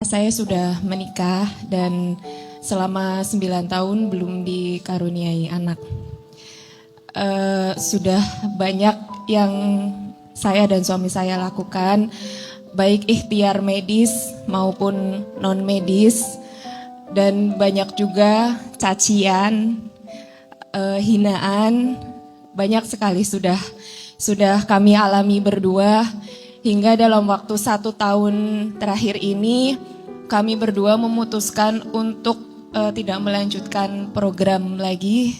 Saya sudah menikah dan selama 9 tahun belum dikaruniai anak. Sudah banyak yang saya dan suami saya lakukan, baik ikhtiar medis maupun non medis, dan banyak juga cacian, hinaan, banyak sekali sudah kami alami berdua. Hingga dalam waktu 1 tahun terakhir ini kami berdua memutuskan untuk tidak melanjutkan program lagi,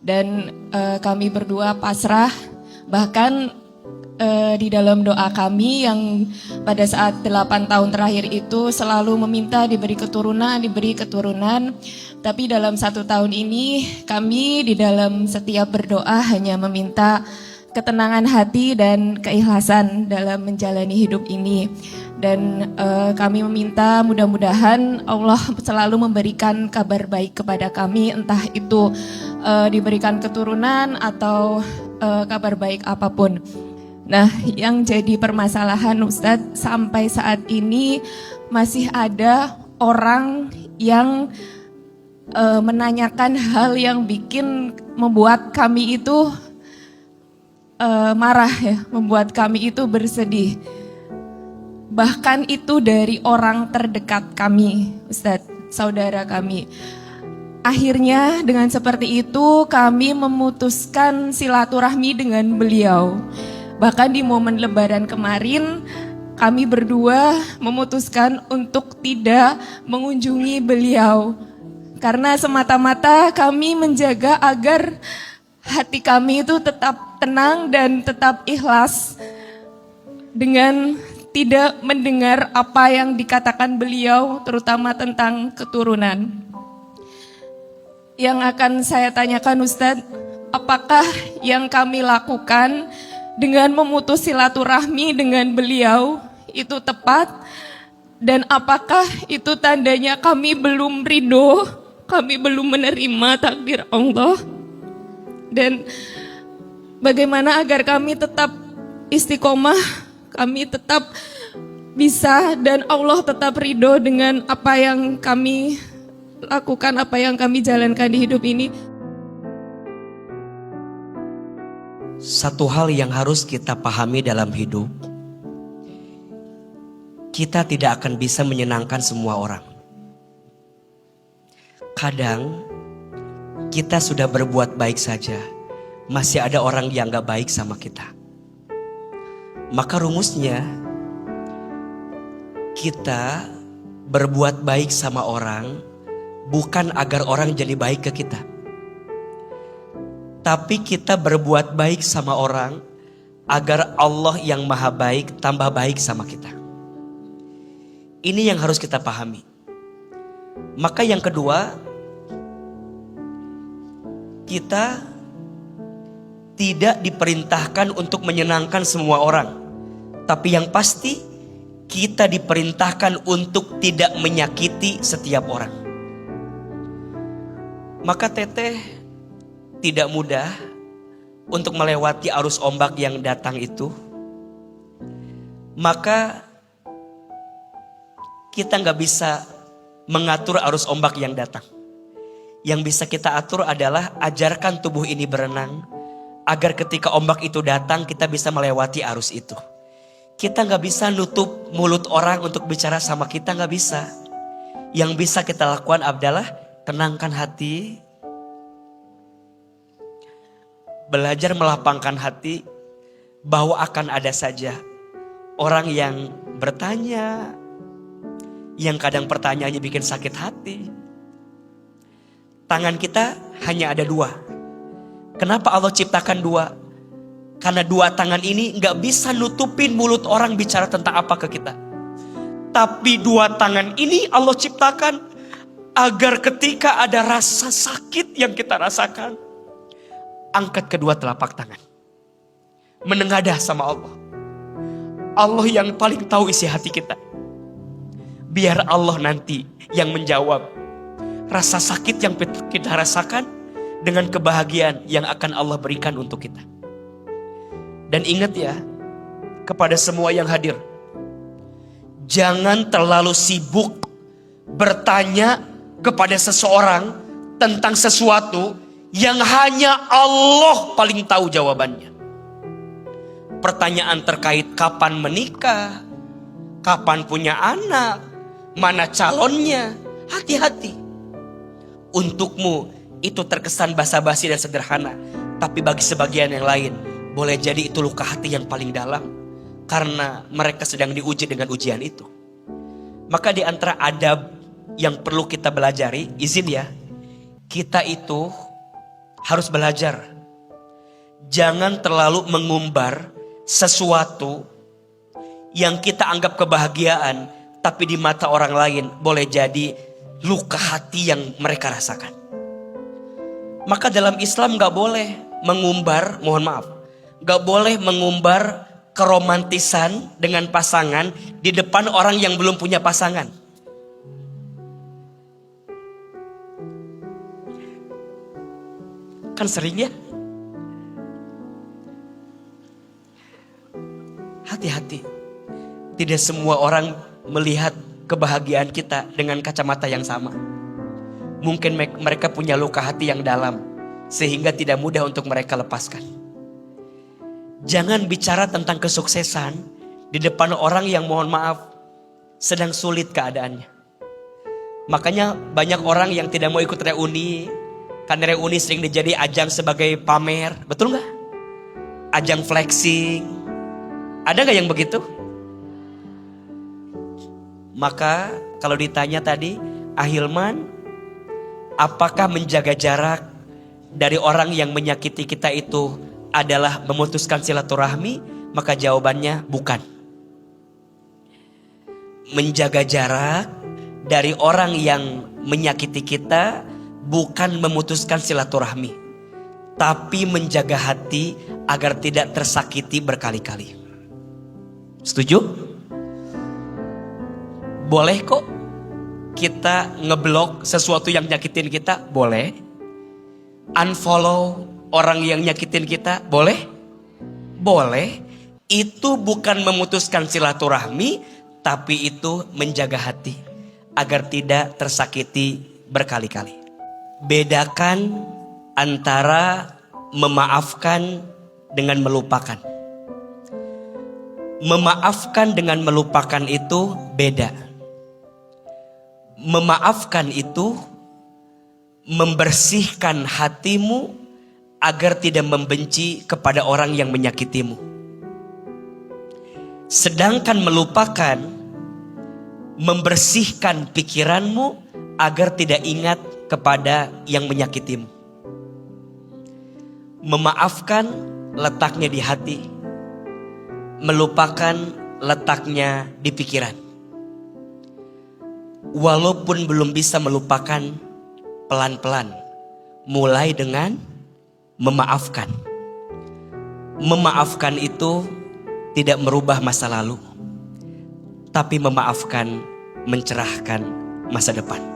dan kami berdua pasrah. Bahkan di dalam doa kami yang pada saat 8 tahun terakhir itu selalu meminta diberi keturunan. Tapi dalam 1 tahun ini kami di dalam setiap berdoa hanya meminta ketenangan hati dan keikhlasan dalam menjalani hidup ini. Dan kami meminta mudah-mudahan Allah selalu memberikan kabar baik kepada kami, entah itu diberikan keturunan atau kabar baik apapun. Nah, yang jadi permasalahan Ustadz, sampai saat ini masih ada orang yang menanyakan hal yang membuat kami itu marah ya, membuat kami itu bersedih. Bahkan itu dari orang terdekat kami, Ustadz, saudara kami. Akhirnya dengan seperti itu kami memutuskan silaturahmi dengan beliau. Bahkan di momen Lebaran kemarin kami berdua memutuskan untuk tidak mengunjungi beliau. Karena semata-mata kami menjaga agar hati kami itu tetap tenang dan tetap ikhlas dengan tidak mendengar apa yang dikatakan beliau, terutama tentang keturunan. Yang akan saya tanyakan Ustadz, apakah yang kami lakukan dengan memutus silaturahmi dengan beliau itu tepat? Dan apakah itu tandanya kami belum ridho, kami belum menerima takdir Allah? Dan bagaimana agar kami tetap istiqomah, kami tetap bisa dan Allah tetap ridho dengan apa yang kami lakukan, apa yang kami jalankan di hidup ini. Satu hal yang harus kita pahami dalam hidup, kita tidak akan bisa menyenangkan semua orang. Kadang kita sudah berbuat baik saja, masih ada orang yang gak baik sama kita. Maka rumusnya, kita berbuat baik sama orang bukan agar orang jadi baik ke kita, tapi kita berbuat baik sama orang agar Allah yang maha baik tambah baik sama kita. Ini yang harus kita pahami. Maka yang kedua, kita tidak diperintahkan untuk menyenangkan semua orang, tapi yang pasti kita diperintahkan untuk tidak menyakiti setiap orang. Maka Teteh tidak mudah untuk melewati arus ombak yang datang itu. Maka kita gak bisa mengatur arus ombak yang datang. Yang bisa kita atur adalah ajarkan tubuh ini berenang, agar ketika ombak itu datang kita bisa melewati arus itu. Kita gak bisa nutup mulut orang untuk bicara sama kita, gak bisa. Yang bisa kita lakukan adalah tenangkan hati, belajar melapangkan hati bahwa akan ada saja orang yang bertanya, yang kadang pertanyaannya bikin sakit hati. Tangan kita hanya ada 2. Kenapa Allah ciptakan 2? Karena 2 tangan ini gak bisa nutupin mulut orang bicara tentang apa ke kita. Tapi 2 tangan ini Allah ciptakan agar ketika ada rasa sakit yang kita rasakan, angkat kedua telapak tangan, menengadah sama Allah. Allah yang paling tahu isi hati kita. Biar Allah nanti yang menjawab rasa sakit yang kita rasakan dengan kebahagiaan yang akan Allah berikan untuk kita. Dan ingat ya, kepada semua yang hadir, Jangan terlalu sibuk bertanya kepada seseorang tentang sesuatu yang hanya Allah paling tahu jawabannya. Pertanyaan terkait kapan menikah, kapan punya anak, mana calonnya, hati-hati. Untukmu itu terkesan basa-basi dan sederhana, tapi bagi sebagian yang lain boleh jadi itu luka hati yang paling dalam, karena mereka sedang diuji dengan ujian itu. Maka di antara adab yang perlu kita belajari, izin ya, kita itu harus belajar. Jangan terlalu mengumbar sesuatu yang kita anggap kebahagiaan, tapi di mata orang lain boleh jadi luka hati yang mereka rasakan. Maka dalam Islam gak boleh mengumbar, mohon maaf, gak boleh mengumbar keromantisan dengan pasangan di depan orang yang belum punya pasangan. Kan sering ya. Hati-hati. Tidak semua orang melihat kebahagiaan kita dengan kacamata yang sama. Mungkin mereka punya luka hati yang dalam, sehingga tidak mudah untuk mereka lepaskan. Jangan bicara tentang kesuksesan di depan orang yang mohon maaf sedang sulit keadaannya. Makanya banyak orang yang tidak mau ikut reuni, karena reuni sering dijadi ajang sebagai pamer, betul nggak? Ajang flexing. Ada nggak yang begitu? Maka kalau ditanya tadi, Ahilman, apakah menjaga jarak dari orang yang menyakiti kita itu adalah memutuskan silaturahmi? Maka jawabannya bukan. Menjaga jarak dari orang yang menyakiti kita bukan memutuskan silaturahmi, tapi menjaga hati agar tidak tersakiti berkali-kali. Setuju? Boleh kok kita ngeblok sesuatu yang nyakitin kita, boleh. Unfollow orang yang nyakitin kita, boleh. Boleh. Itu bukan memutuskan silaturahmi, tapi itu menjaga hati agar tidak tersakiti berkali-kali. Bedakan antara memaafkan dengan melupakan. Memaafkan dengan melupakan itu beda. Memaafkan itu membersihkan hatimu agar tidak membenci kepada orang yang menyakitimu. Sedangkan melupakan membersihkan pikiranmu agar tidak ingat kepada yang menyakitimu. Memaafkan letaknya di hati, melupakan letaknya di pikiran. Walaupun belum bisa melupakan, pelan-pelan mulai dengan memaafkan. Memaafkan itu tidak merubah masa lalu, tapi memaafkan mencerahkan masa depan.